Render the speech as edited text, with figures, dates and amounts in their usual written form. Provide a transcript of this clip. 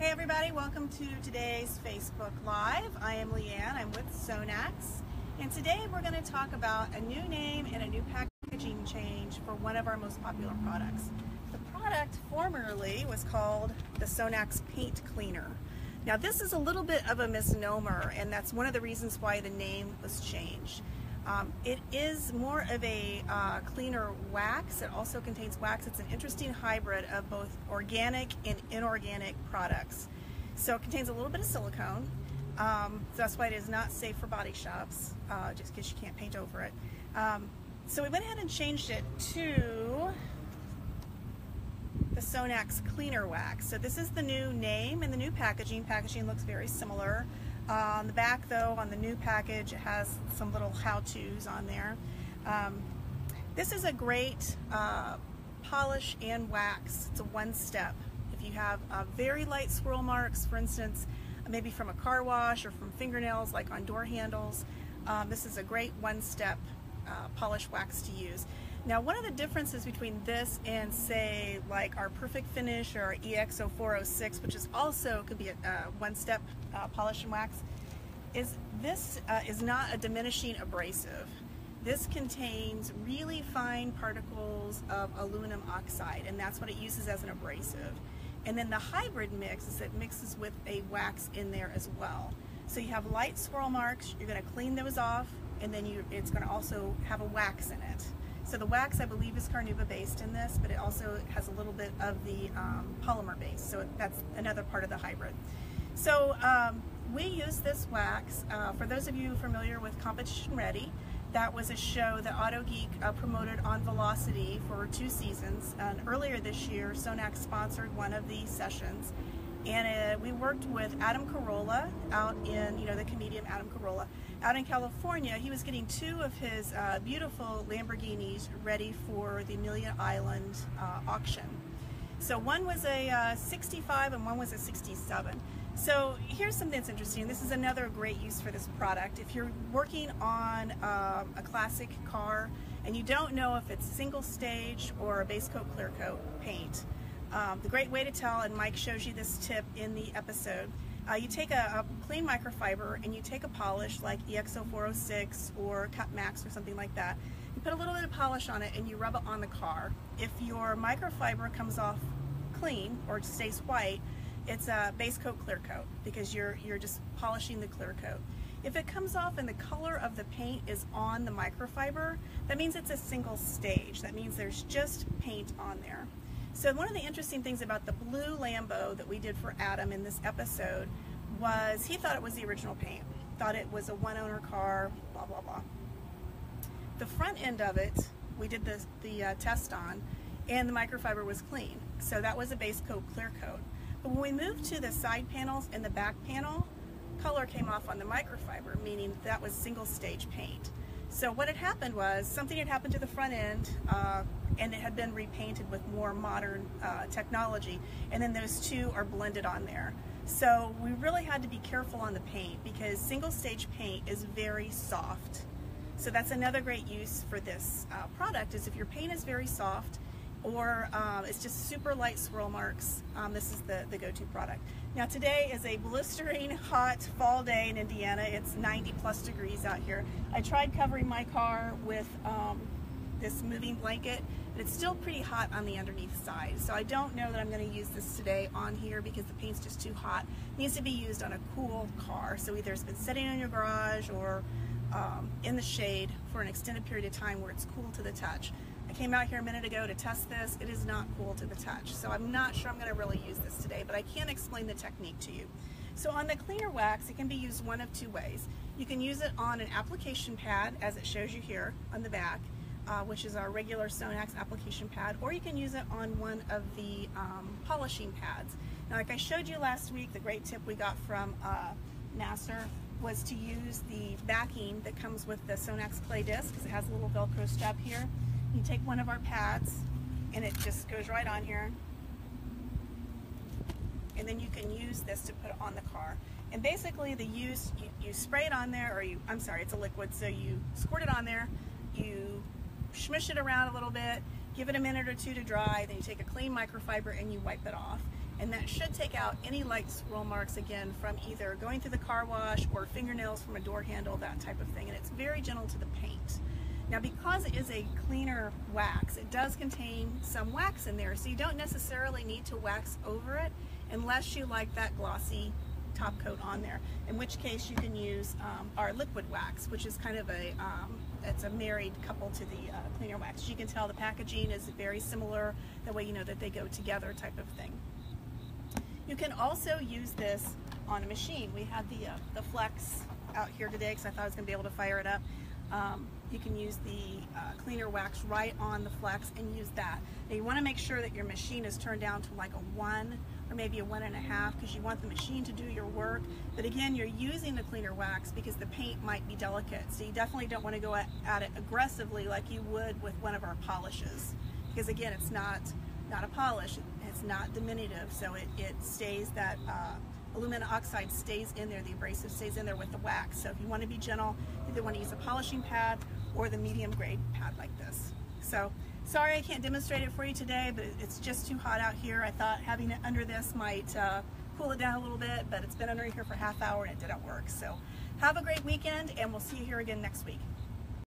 Hey everybody, welcome to today's Facebook Live. I am Leanne, I'm with SONAX, and today we're going to talk about a new name and a new packaging change for one of our most popular products. The product formerly was called the SONAX Paint Cleaner. Now this is a little bit of a misnomer, and that's one of the reasons why the name was changed. It is more of a cleaner wax. It also contains wax. It's an interesting hybrid of both organic and inorganic products. So it contains a little bit of silicone. So that's why it is not safe for body shops, just because you can't paint over it. So we went ahead and changed it to the SONAX Cleaner Wax. So this is the new name and the new packaging. Packaging looks very similar. On the back though, on the new package, it has some little how-tos on there. This is a great polish and wax. It's a one-step. If you have very light swirl marks, for instance, maybe from a car wash or from fingernails like on door handles, this is a great one-step polish wax to use. Now, one of the differences between this and, say, like our Perfect Finish or our EX0406, which is also could be a one-step polish and wax, is this is not a diminishing abrasive. This contains really fine particles of aluminum oxide, and that's what it uses as an abrasive. And then the hybrid mix is it mixes with a wax in there as well. So you have light swirl marks, you're going to clean those off, and then it's going to also have a wax in it. So the wax, I believe, is carnauba based in this, but it also has a little bit of the polymer base, so that's another part of the hybrid. So we use this wax. For those of you familiar with Competition Ready, that was a show that AutoGeek promoted on Velocity for 2 seasons. And earlier this year, SONAX sponsored one of these sessions. And we worked with Adam Carolla out in, the comedian Adam Carolla, out in California. He was getting 2 of his beautiful Lamborghinis ready for the Amelia Island auction. So one was a 65 and one was a 67. So here's something that's interesting. This is another great use for this product. If you're working on a classic car and you don't know if it's single stage or a base coat clear coat paint, the great way to tell, and Mike shows you this tip in the episode, you take a clean microfiber and you take a polish like EX0406 or Cut Max or something like that. You put a little bit of polish on it and you rub it on the car. If your microfiber comes off clean or stays white, it's a base coat clear coat because you're just polishing the clear coat. If it comes off and the color of the paint is on the microfiber, that means it's a single stage. That means there's just paint on there. So one of the interesting things about the blue Lambo that we did for Adam in this episode was he thought it was the original paint, thought it was a one-owner car, blah, blah, blah. The front end of it, we did the test on, and the microfiber was clean. So that was a base coat clear coat. But when we moved to the side panels and the back panel, color came off on the microfiber, meaning that was single stage paint. So what had happened was something had happened to the front end, and it had been repainted with more modern technology, and then those two are blended on there. So we really had to be careful on the paint because single stage paint is very soft. So that's another great use for this product, is if your paint is very soft or it's just super light swirl marks, this is the go-to product. Now today is a blistering hot fall day in Indiana. It's 90+ degrees out here. I tried covering my car with this moving blanket, but it's still pretty hot on the underneath side. So I don't know that I'm going to use this today on here because the paint's just too hot. It needs to be used on a cool car. So either it's been sitting in your garage or in the shade for an extended period of time where it's cool to the touch. I came out here a minute ago to test this. It is not cool to the touch. So I'm not sure I'm going to really use this today, but I can explain the technique to you. So on the cleaner wax, it can be used one of 2 ways. You can use it on an application pad, as it shows you here on the back, which is our regular SONAX application pad, or you can use it on one of the polishing pads. Now, like I showed you last week, the great tip we got from Nasser was to use the backing that comes with the SONAX clay disc, because it has a little Velcro strap here. You take one of our pads and it just goes right on here, and then you can use this to put it on the car. And basically the use, you spray it on there, or I'm sorry, it's a liquid, so you squirt it on there, you smush it around a little bit, give it a minute or 2 to dry, then you take a clean microfiber and you wipe it off. and that should take out any light swirl marks, again, from either going through the car wash or fingernails from a door handle, that type of thing. And it's very gentle to the paint. Now, because it is a cleaner wax, it does contain some wax in there, so you don't necessarily need to wax over it unless you like that glossy top coat on there, in which case you can use our liquid wax, which is kind of it's a married couple to the cleaner wax. As you can tell, the packaging is very similar, that way you know that they go together type of thing. You can also use this on a machine. We had the Flex out here today because I thought I was going to be able to fire it up. You can use the cleaner wax right on the Flex and use that. Now you want to make sure that your machine is turned down to like a 1 or maybe a 1.5, because you want the machine to do your work. But again, you're using the cleaner wax because the paint might be delicate, so you definitely don't want to go at it aggressively like you would with one of our polishes, because again, it's not a polish, it's not diminutive, so it stays, that aluminum oxide stays in there, the abrasive stays in there with the wax. So if you want to be gentle, you either want to use a polishing pad or the medium grade pad like this. So sorry I can't demonstrate it for you today, but it's just too hot out here. I thought having it under this might cool it down a little bit, but it's been under here for half hour and it didn't work. So have a great weekend, and we'll see you here again next week.